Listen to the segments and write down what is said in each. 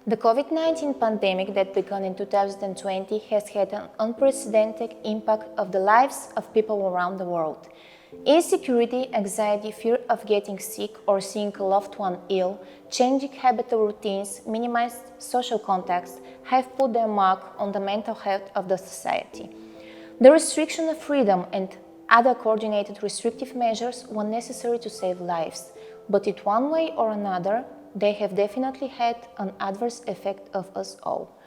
The COVID-19 pandemic that began in 2020 has had an unprecedented impact on the lives of people around the world. Insecurity, anxiety, fear of getting sick or seeing a loved one ill, changing habitual routines, minimized social contacts have put their mark on the mental health of the society. The restriction of freedom and other coordinated restrictive measures were necessary to save lives, but in one way or another, they have definitely had an adverse effect of us all.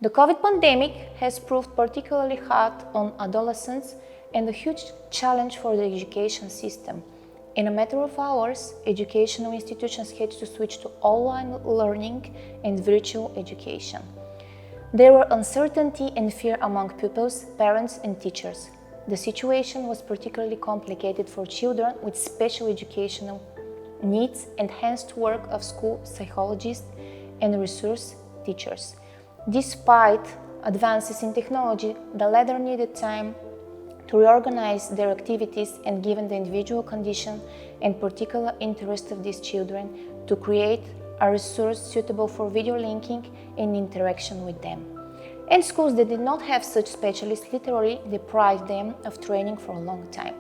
The COVID pandemic has proved particularly hard on adolescents and a huge challenge for the education system. In a matter of hours, educational institutions had to switch to online learning and virtual education. There were uncertainty and fear among pupils, parents, and teachers. The situation was particularly complicated for children with special educational needs and hence the work of school psychologists and resource teachers. Despite advances in technology, the latter needed time to reorganize their activities and, given the individual condition and particular interest of these children, to create a resource suitable for video linking and interaction with them. And schools that did not have such specialists literally deprived them of training for a long time.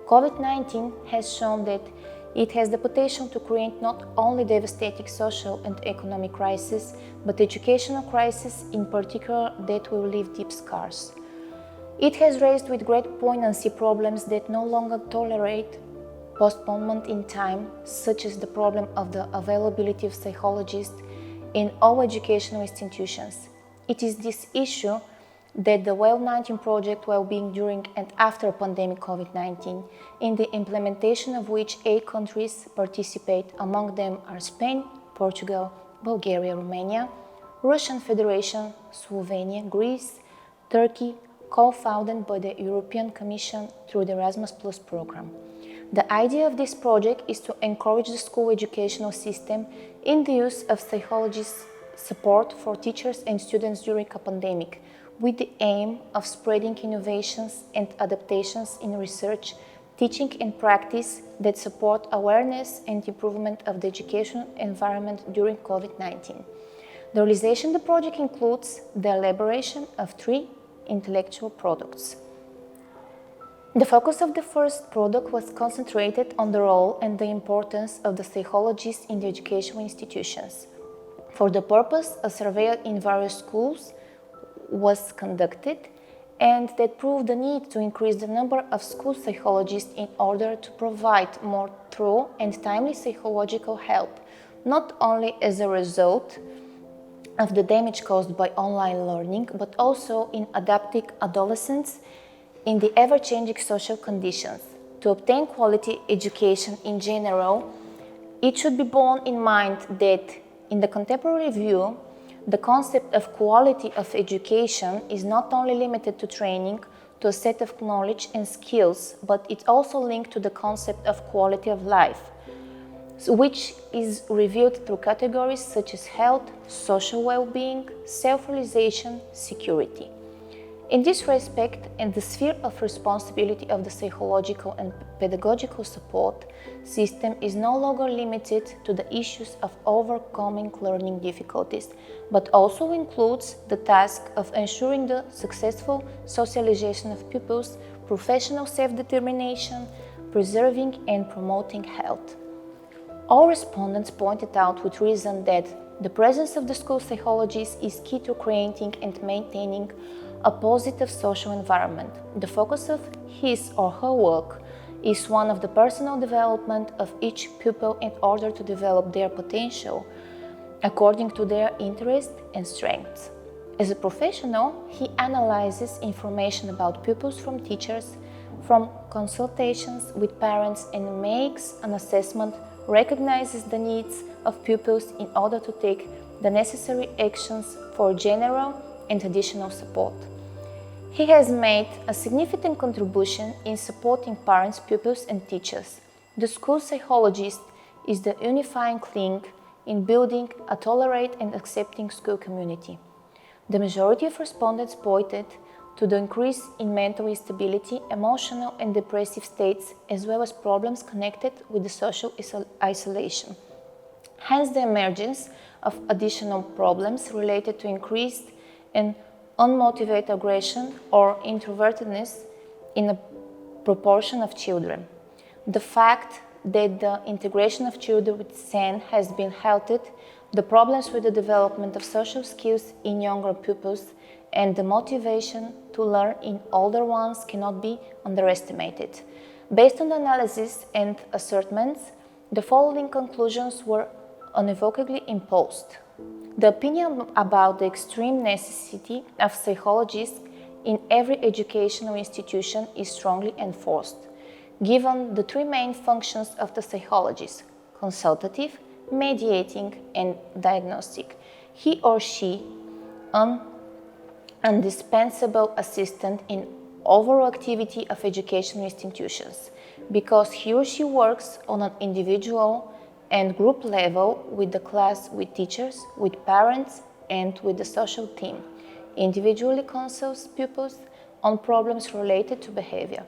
COVID-19 has shown that it has the potential to create not only devastating social and economic crises, but educational crises in particular that will leave deep scars. It has raised with great poignancy problems that no longer tolerate postponement in time, such as the problem of the availability of psychologists in all educational institutions. It is this issue that the Wellbeing project, Wellbeing During and After Pandemic COVID-19, in the implementation of which 8 countries participate, among them are Spain, Portugal, Bulgaria, Romania, Russian Federation, Slovenia, Greece, Turkey, co-founded by the European Commission through the Erasmus Plus program. The idea of this project is to encourage the school educational system in the use of psychologist support for teachers and students during a pandemic, with the aim of spreading innovations and adaptations in research, teaching and practice that support awareness and improvement of the educational environment during COVID-19. The realization of the project includes the elaboration of 3 intellectual products. The focus of the first product was concentrated on the role and the importance of the psychologists in the educational institutions. For the purpose, a survey in various schools was conducted, and that proved the need to increase the number of school psychologists in order to provide more thorough and timely psychological help, not only as a result of the damage caused by online learning, but also in adapting adolescents in the ever-changing social conditions. To obtain quality education in general, it should be borne in mind that in the contemporary view, the concept of quality of education is not only limited to training, to a set of knowledge and skills, but it's also linked to the concept of quality of life, which is reviewed through categories such as health, social well-being, self-realization, security. In this respect, and the sphere of responsibility of the psychological and pedagogical support system is no longer limited to the issues of overcoming learning difficulties, but also includes the task of ensuring the successful socialization of pupils, professional self-determination, preserving and promoting health. All respondents pointed out with reason that the presence of the school psychologist is key to creating and maintaining a positive social environment. The focus of his or her work is one of the personal development of each pupil in order to develop their potential according to their interests and strengths. As a professional, he analyzes information about pupils from teachers, from consultations with parents, and makes an assessment, recognizes the needs of pupils in order to take the necessary actions for general and additional support. He has made a significant contribution in supporting parents, pupils, and teachers. The school psychologist is the unifying link in building a tolerant and accepting school community. The majority of respondents pointed to the increase in mental instability, emotional and depressive states, as well as problems connected with the social isolation. Hence the emergence of additional problems related to increased and unmotivated aggression or introvertedness in a proportion of children. The fact that the integration of children with SEN has been halted, the problems with the development of social skills in younger pupils, and the motivation to learn in older ones cannot be underestimated. Based on the analysis and assertions, the following conclusions were unequivocally imposed. The opinion about the extreme necessity of psychologists in every educational institution is strongly enforced, given the three main functions of the psychologist: consultative, mediating, and diagnostic. He or she, an indispensable assistant in overall activity of educational institutions, because he or she works on an individual and group level with the class, with teachers, with parents, and with the social team. Individually consults pupils on problems related to behavior.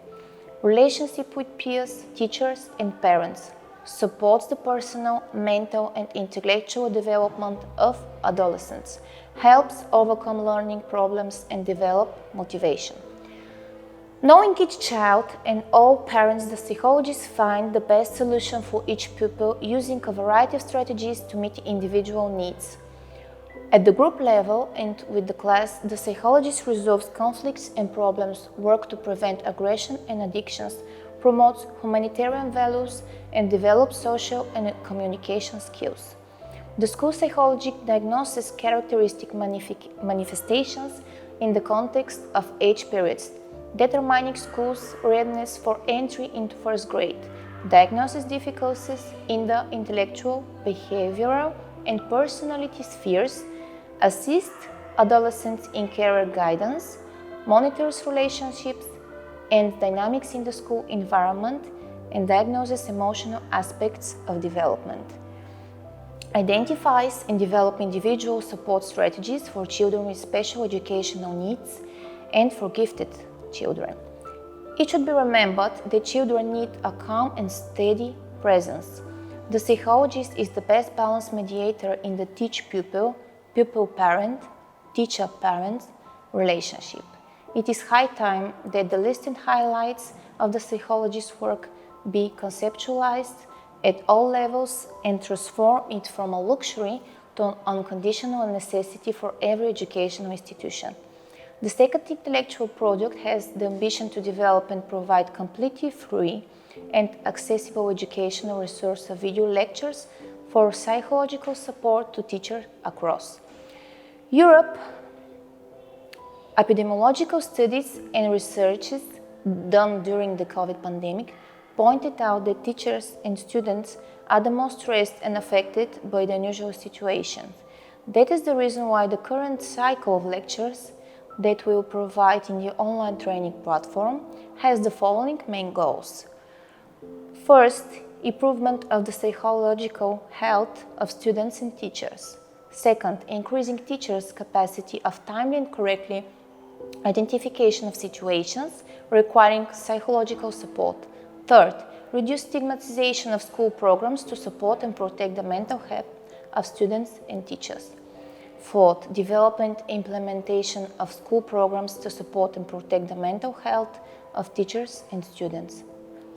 Relationship with peers, teachers, and parents. Supports the personal, mental, and intellectual development of adolescents. Helps overcome learning problems and develop motivation. Knowing each child and all parents, the psychologists find the best solution for each pupil using a variety of strategies to meet individual needs. At the group level and with the class, the psychologist resolves conflicts and problems, works to prevent aggression and addictions, promotes humanitarian values, and develops social and communication skills. The school psychology diagnoses characteristic manifestations in the context of age periods, determining schools' readiness for entry into first grade, diagnoses difficulties in the intellectual, behavioral, and personality spheres, assists adolescents in career guidance, monitors relationships and dynamics in the school environment, and diagnoses emotional aspects of development. Identifies and develops individual support strategies for children with special educational needs and for gifted children. It should be remembered that children need a calm and steady presence. The psychologist is the best balanced mediator in the teach-pupil, pupil-parent, teacher-parent relationship. It is high time that the list and highlights of the psychologist's work be conceptualized at all levels and transform it from a luxury to an unconditional necessity for every educational institution. The second intellectual product has the ambition to develop and provide completely free and accessible educational resource of video lectures for psychological support to teachers across Europe. Epidemiological studies and researches done during the COVID pandemic pointed out that teachers and students are the most stressed and affected by the unusual situations. That is the reason why the current cycle of lectures that we will provide in the online training platform has the following main goals. First, improvement of the psychological health of students and teachers. Second, increasing teachers' capacity of timely and correctly identification of situations requiring psychological support. Third, reduce stigmatization of school programs to support and protect the mental health of students and teachers. Fourth, development and implementation of school programs to support and protect the mental health of teachers and students.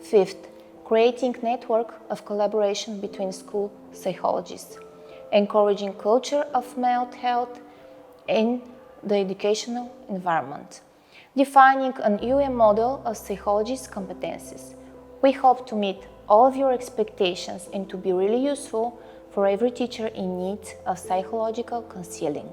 Fifth, creating network of collaboration between school psychologists. Encouraging culture of mental health in the educational environment. Defining an UE model of psychologist competencies. We hope to meet all of your expectations and to be really useful for every teacher in need of psychological counseling.